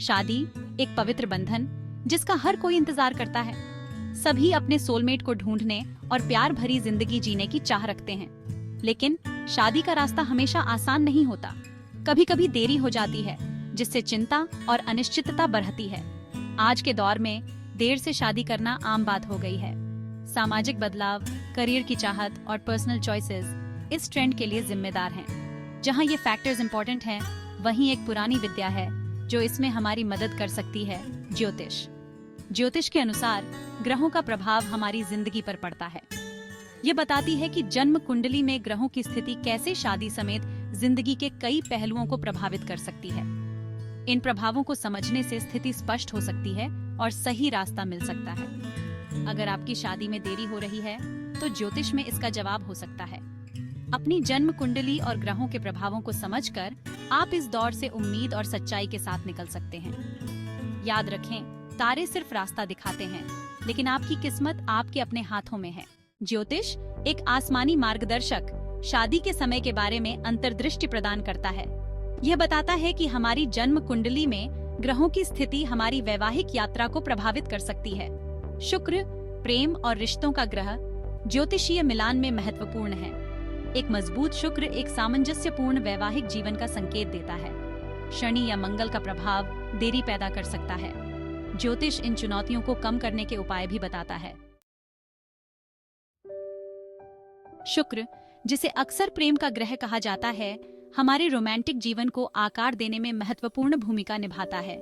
शादी एक पवित्र बंधन जिसका हर कोई इंतजार करता है। सभी अपने सोलमेट को ढूंढने और प्यार भरी जिंदगी जीने की चाह रखते हैं। लेकिन शादी का रास्ता हमेशा आसान नहीं होता। कभी कभी देरी हो जाती है, जिससे चिंता और अनिश्चितता बढ़ती है। आज के दौर में देर से शादी करना आम बात हो गई है। सामाजिक बदलाव, करियर की चाहत और पर्सनल चॉइसेस इस ट्रेंड के लिए जिम्मेदार हैं। जहां ये फैक्टर्स इंपॉर्टेंट हैं, वहीं एक पुरानी विद्या है जो इसमें हमारी मदद कर सकती है, ज्योतिष। ज्योतिष के अनुसार ग्रहों का प्रभाव हमारी जिंदगी पर पड़ता है। ये बताती है कि जन्म कुंडली में ग्रहों की स्थिति कैसे शादी समेत जिंदगी के कई पहलुओं को प्रभावित कर सकती है। इन प्रभावों को समझने से स्थिति स्पष्ट हो सकती है और सही रास्ता मिल सकता है। अगर आपकी शादी में देरी हो रही है, तो ज्योतिष में इसका जवाब हो सकता है। अपनी जन्म कुंडली और ग्रहों के प्रभावों को समझकर आप इस दौर से उम्मीद और सच्चाई के साथ निकल सकते हैं। याद रखें, तारे सिर्फ रास्ता दिखाते हैं, लेकिन आपकी किस्मत आपके अपने हाथों में है। ज्योतिष एक आसमानी मार्गदर्शक शादी के समय के बारे में अंतर्दृष्टि प्रदान करता है। यह बताता है कि हमारी जन्म कुंडली में ग्रहों की स्थिति हमारी वैवाहिक यात्रा को प्रभावित कर सकती है। शुक्र प्रेम और रिश्तों का ग्रह ज्योतिषीय मिलान में महत्वपूर्ण है। एक मजबूत शुक्र एक सामंजस्यपूर्ण वैवाहिक जीवन का संकेत देता है। शनि या मंगल का प्रभाव देरी पैदा कर सकता है। ज्योतिष इन चुनौतियों को कम करने के उपाय भी बताता है। शुक्र, जिसे अक्सर प्रेम का ग्रह कहा जाता है, हमारे रोमांटिक जीवन को आकार देने में महत्वपूर्ण भूमिका निभाता है।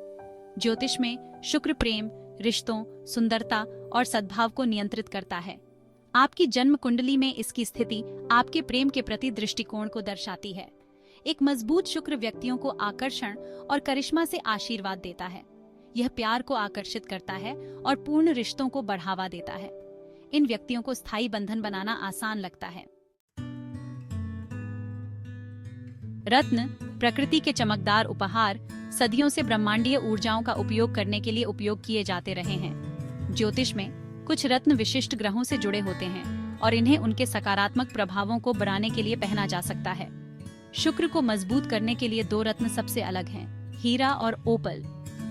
ज्योतिष में शुक्र प्रेम, रिश्तों, सुंदरता और सद्भाव को नियंत्रित करता है। आपकी जन्म कुंडली में इसकी स्थिति आपके प्रेम के प्रति दृष्टिकोण को दर्शाती है। एक मजबूत शुक्र व्यक्तियों को आकर्षण और करिश्मा से आशीर्वाद देता है। यह प्यार को आकर्षित करता है और पूर्ण रिश्तों को बढ़ावा देता है। इन व्यक्तियों को स्थायी बंधन बनाना आसान लगता है। रत्न प्रकृति के चमकदार उपहार सदियों से ब्रह्मांडीय ऊर्जाओं का उपयोग करने के लिए उपयोग किए जाते रहे हैं। ज्योतिष में कुछ रत्न विशिष्ट ग्रहों से जुड़े होते हैं और इन्हें उनके सकारात्मक प्रभावों को बढ़ाने के लिए पहना जा सकता है। शुक्र को मजबूत करने के लिए दो रत्न सबसे अलग हैं, हीरा और ओपल।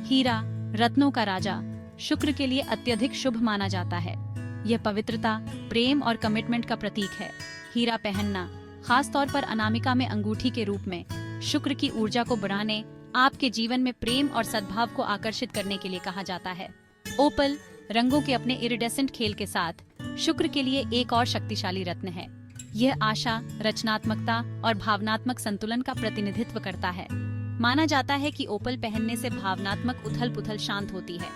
हीरा रत्नों का राजा शुक्र के लिए अत्यधिक शुभ माना जाता है। यह पवित्रता, प्रेम और कमिटमेंट का प्रतीक है। हीरा पहनना, खास तौर पर अनामिका में अंगूठी के रूप में, शुक्र की ऊर्जा को बढ़ाने, आपके जीवन में प्रेम और सद्भाव को आकर्षित करने के लिए कहा जाता है। ओपल रंगों के अपने इरिडेसेंट खेल के साथ शुक्र के लिए एक और शक्तिशाली रत्न है। यह आशा, रचनात्मकता और भावनात्मक संतुलन का प्रतिनिधित्व करता है। माना जाता है कि ओपल पहनने से भावनात्मक उथल-पुथल शांत होती है,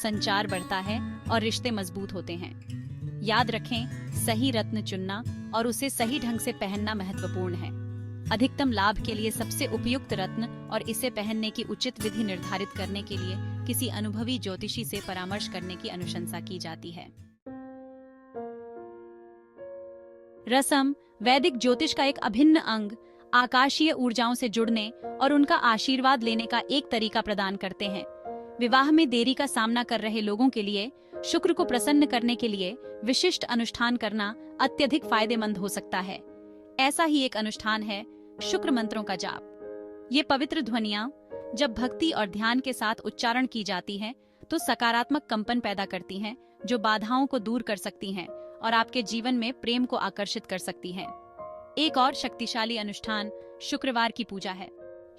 संचार बढ़ता है और रिश्ते मजबूत होते हैं। याद रखें, सही रत्न चुनना और उसे सही ढंग से पहनना महत्वपूर्ण है। अधिकतम लाभ के लिए सबसे उपयुक्त रत्न और इसे पहनने की उचित विधि निर्धारित करने के लिए किसी अनुभवी ज्योतिषी से परामर्श करने की अनुशंसा की जाती है। रसम वैदिक ज्योतिष का एक अभिन्न अंग आकाशीय ऊर्जाओं से जुड़ने और उनका आशीर्वाद लेने का एक तरीका प्रदान करते हैं। विवाह में देरी का सामना कर रहे लोगों के लिए शुक्र को प्रसन्न करने के लिए विशिष्ट अनुष्ठान करना अत्यधिक फायदेमंद हो सकता है। ऐसा ही एक अनुष्ठान है शुक्र मंत्रों का जाप। ये पवित्र ध्वनियां जब भक्ति और ध्यान के साथ उच्चारण की जाती हैं, तो सकारात्मक कंपन पैदा करती हैं, जो बाधाओं को दूर कर सकती हैं और आपके जीवन में प्रेम को आकर्षित कर सकती हैं। एक और शक्तिशाली अनुष्ठान शुक्रवार की पूजा है।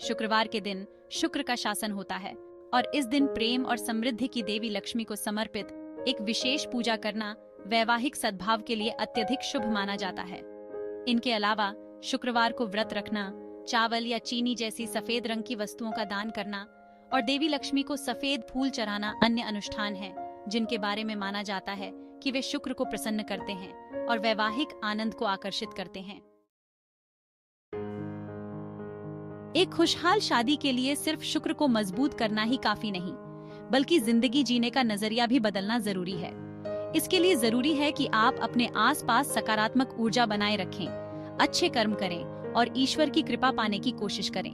शुक्रवार के दिन शुक्र का शासन होता है और इस दिन प्रेम और समृद्धि की देवी लक्ष्मी को समर्पित एक विशेष पूजा करना वैवाहिक सद्भाव के लिए अत्यधिक शुभ माना जाता है। इनके अलावा शुक्रवार को व्रत रखना, चावल या चीनी जैसी सफेद रंग की वस्तुओं का दान करना और देवी लक्ष्मी को सफेद फूल चढ़ाना अन्य अनुष्ठान हैं, जिनके बारे में माना जाता है कि वे शुक्र को प्रसन्न करते हैं और वैवाहिक आनंद को आकर्षित करते हैं। एक खुशहाल शादी के लिए सिर्फ शुक्र को मजबूत करना ही काफी नहीं, बल्कि जिंदगी जीने का नजरिया भी बदलना जरूरी है। इसके लिए जरूरी है कि आप अपने आसपास सकारात्मक ऊर्जा बनाए रखें, अच्छे कर्म करें और ईश्वर की कृपा पाने की कोशिश करें।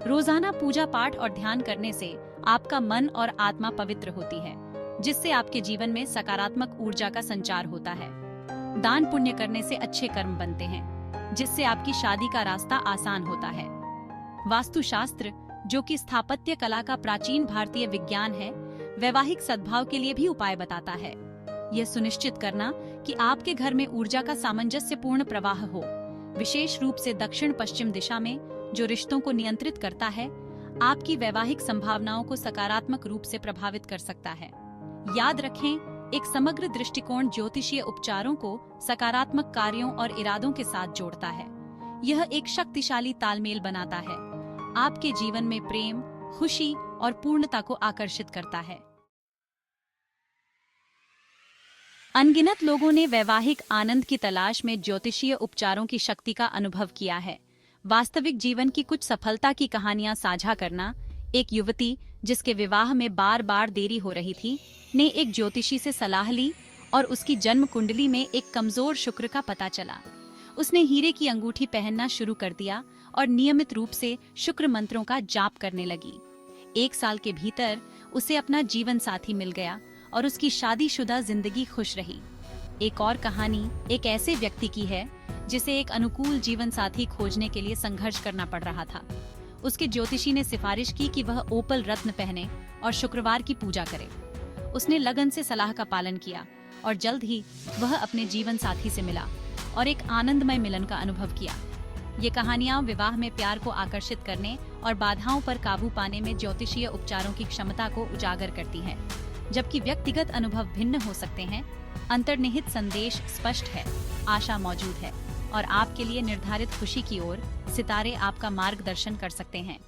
रोजाना पूजा पाठ और ध्यान करने से आपका मन और आत्मा पवित्र होती है, जिससे आपके जीवन में सकारात्मक ऊर्जा का संचार होता है। दान पुण्य करने से अच्छे कर्म बनते हैं, जिससे आपकी शादी का रास्ता आसान होता है। वास्तुशास्त्र जो कि स्थापत्य कला का प्राचीन भारतीय विज्ञान है, वैवाहिक सद्भाव के लिए भी उपाय बताता है। यह सुनिश्चित करना कि आपके घर में ऊर्जा का सामंजस्यपूर्ण प्रवाह हो, विशेष रूप से दक्षिण पश्चिम दिशा में, जो रिश्तों को नियंत्रित करता है, आपकी वैवाहिक संभावनाओं को सकारात्मक रूप से प्रभावित कर सकता है। याद रखें, एक समग्र दृष्टिकोण ज्योतिषीय उपचारों को सकारात्मक कार्यों और इरादों के साथ जोड़ता है। यह एक शक्तिशाली तालमेल बनाता है, आपके जीवन में प्रेम, खुशी और पूर्णता को आकर्षित करता है। अनगिनत लोगों ने वैवाहिक आनंद की तलाश में ज्योतिषीय उपचारों की शक्ति का अनुभव किया है। वास्तविक जीवन की कुछ सफलता की कहानियां साझा करना। एक युवती जिसके विवाह में बार बार देरी हो रही थी, ने एक ज्योतिषी से सलाह ली और उसकी जन्म कुंडली में एक कमजोर शुक्र का पता चला। उसने हीरे की अंगूठी पहनना शुरू कर दिया और नियमित रूप से शुक्र मंत्रों का जाप करने लगी। 1 साल के भीतर उसे अपना जीवन साथी मिल गया और उसकी शादीशुदा जिंदगी खुश रही। एक और कहानी एक ऐसे व्यक्ति की है जिसे एक अनुकूल जीवन साथी खोजने के लिए संघर्ष करना पड़ रहा था। उसके ज्योतिषी ने सिफारिश की कि वह ओपल रत्न पहने और शुक्रवार की पूजा करे। उसने लगन से सलाह का पालन किया और जल्द ही वह अपने जीवन साथी से मिला और एक आनंदमय मिलन का अनुभव किया। ये कहानियां विवाह में प्यार को आकर्षित करने और बाधाओं पर काबू पाने में ज्योतिषीय उपचारों की क्षमता को उजागर करती हैं। जबकि व्यक्तिगत अनुभव भिन्न हो सकते हैं, अंतर्निहित संदेश स्पष्ट है, आशा मौजूद है और आपके लिए निर्धारित खुशी की ओर सितारे आपका मार्गदर्शन कर सकते हैं।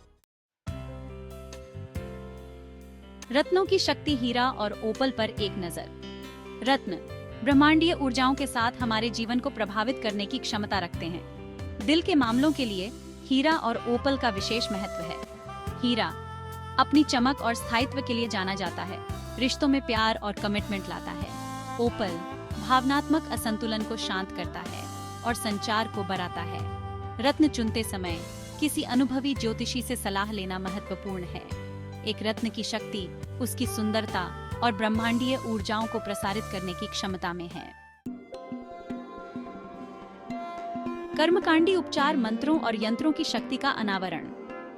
रत्नों की शक्ति, हीरा और ओपल पर एक नजर। रत्न ब्रह्मांडीय ऊर्जाओं के साथ हमारे जीवन को प्रभावित करने की क्षमता रखते हैं। दिल के मामलों के लिए हीरा और ओपल का विशेष महत्व है। हीरा अपनी चमक और स्थायित्व के लिए जाना जाता है, रिश्तों में प्यार और कमिटमेंट लाता है। ओपल भावनात्मक असंतुलन को शांत करता है और संचार को बढ़ाता है। रत्न चुनते समय किसी अनुभवी ज्योतिषी से सलाह लेना महत्वपूर्ण है। एक रत्न की शक्ति उसकी सुंदरता और ब्रह्मांडीय ऊर्जाओं को प्रसारित करने की क्षमता में है। कर्मकांडी उपचार, मंत्रों और यंत्रों की शक्ति का अनावरण।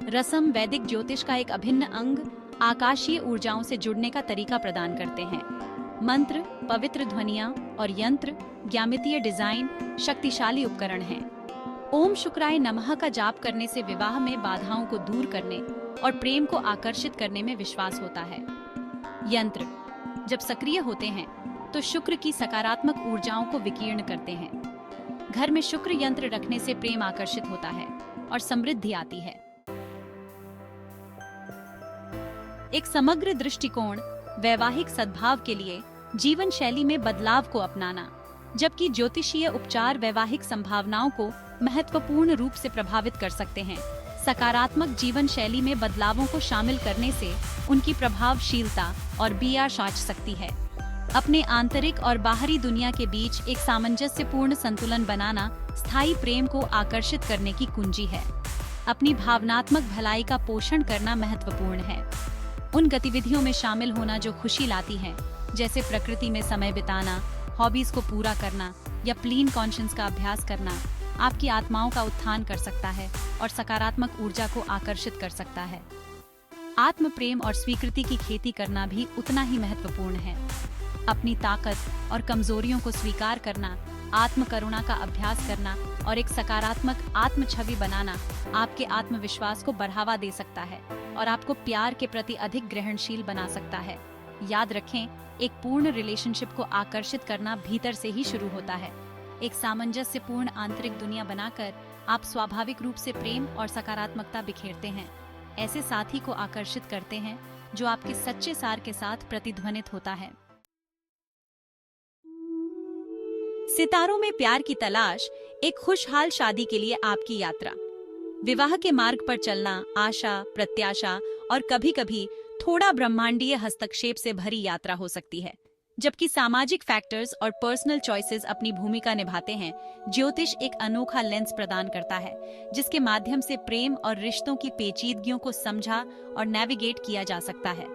रसम वैदिक ज्योतिष का एक अभिन्न अंग आकाशीय ऊर्जाओं से जुड़ने का तरीका प्रदान करते हैं। मंत्र, पवित्र ध्वनियां और यंत्र ज्यामितीय डिजाइन शक्तिशाली उपकरण हैं। ओम शुक्राय नमः का जाप करने से विवाह में बाधाओं को दूर करने और प्रेम को आकर्षित करने में विश्वास होता है। यंत्र जब सक्रिय होते हैं तो शुक्र की सकारात्मक ऊर्जाओं को विकीर्ण करते हैं। घर में शुक्र यंत्र रखने से प्रेम आकर्षित होता है और समृद्धि आती है। एक समग्र दृष्टिकोण वैवाहिक सद्भाव के लिए जीवन शैली में बदलाव को अपनाना। जबकि ज्योतिषीय उपचार वैवाहिक संभावनाओं को महत्वपूर्ण रूप से प्रभावित कर सकते हैं, सकारात्मक जीवन शैली में बदलावों को शामिल करने से उनकी प्रभावशीलता और बिया साँच सकती है। अपने आंतरिक और बाहरी दुनिया के बीच एक सामंजस्यपूर्ण संतुलन बनाना स्थायी प्रेम को आकर्षित करने की कुंजी है। अपनी भावनात्मक भलाई का पोषण करना महत्वपूर्ण है। उन गतिविधियों में शामिल होना जो खुशी लाती हैं, जैसे प्रकृति में समय बिताना, हॉबीज को पूरा करना या क्लीन कॉन्शियस का अभ्यास करना, आपकी आत्माओं का उत्थान कर सकता है और सकारात्मक ऊर्जा को आकर्षित कर सकता है। आत्म प्रेम और स्वीकृति की खेती करना भी उतना ही महत्वपूर्ण है। अपनी ताकत और कमजोरियों को स्वीकार करना, आत्म करुणा का अभ्यास करना और एक सकारात्मक आत्म छवि बनाना आपके आत्मविश्वास को बढ़ावा दे सकता है और आपको प्यार के प्रति अधिक ग्रहणशील बना सकता है। याद रखें, एक पूर्ण रिलेशनशिप को आकर्षित करना भीतर से ही शुरू होता है। एक सामंजस्यपूर्ण आंतरिक दुनिया बनाकर आप स्वाभाविक रूप से प्रेम और सकारात्मकता बिखेरते हैं। ऐसे साथी को आकर्षित करते हैं जो आपके सच्चे सार के साथ प्रतिध्वनित होता है। सितारों में प्यार की तलाश, एक खुशहाल शादी के लिए आपकी यात्रा। विवाह के मार्ग पर चलना आशा, प्रत्याशा और कभी-कभी थोड़ा ब्रह्मांडीय हस्तक्षेप से भरी यात्रा हो सकती है। जबकि सामाजिक फैक्टर्स और पर्सनल चॉइसेस अपनी भूमिका निभाते हैं, ज्योतिष एक अनोखा लेंस प्रदान करता है जिसके माध्यम से प्रेम और रिश्तों की पेचीदगियों को समझा और नेविगेट किया जा सकता है।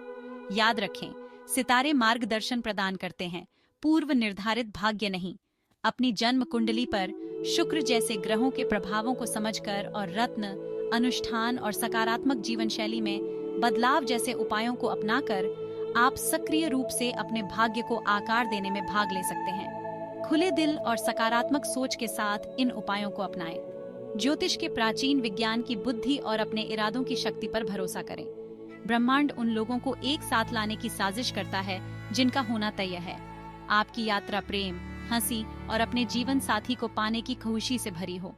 याद रखें, सितारे मार्गदर्शन प्रदान करते हैं, पूर्व निर्धारित भाग्य नहीं। अपनी जन्म कुंडली पर शुक्र जैसे ग्रहों के प्रभावों को समझकर और रत्न, अनुष्ठान और सकारात्मक जीवन शैली में बदलाव जैसे उपायों को अपनाकर आप सक्रिय रूप से अपने भाग्य को आकार देने में भाग ले सकते हैं। खुले दिल और सकारात्मक सोच के साथ इन उपायों को अपनाएं। ज्योतिष के प्राचीन विज्ञान की बुद्धि और अपने इरादों की शक्ति पर भरोसा करें। ब्रह्मांड उन लोगों को एक साथ लाने की साजिश करता है जिनका होना तय है। आपकी यात्रा प्रेम, हंसी और अपने जीवन साथी को पाने की खुशी से भरी हो।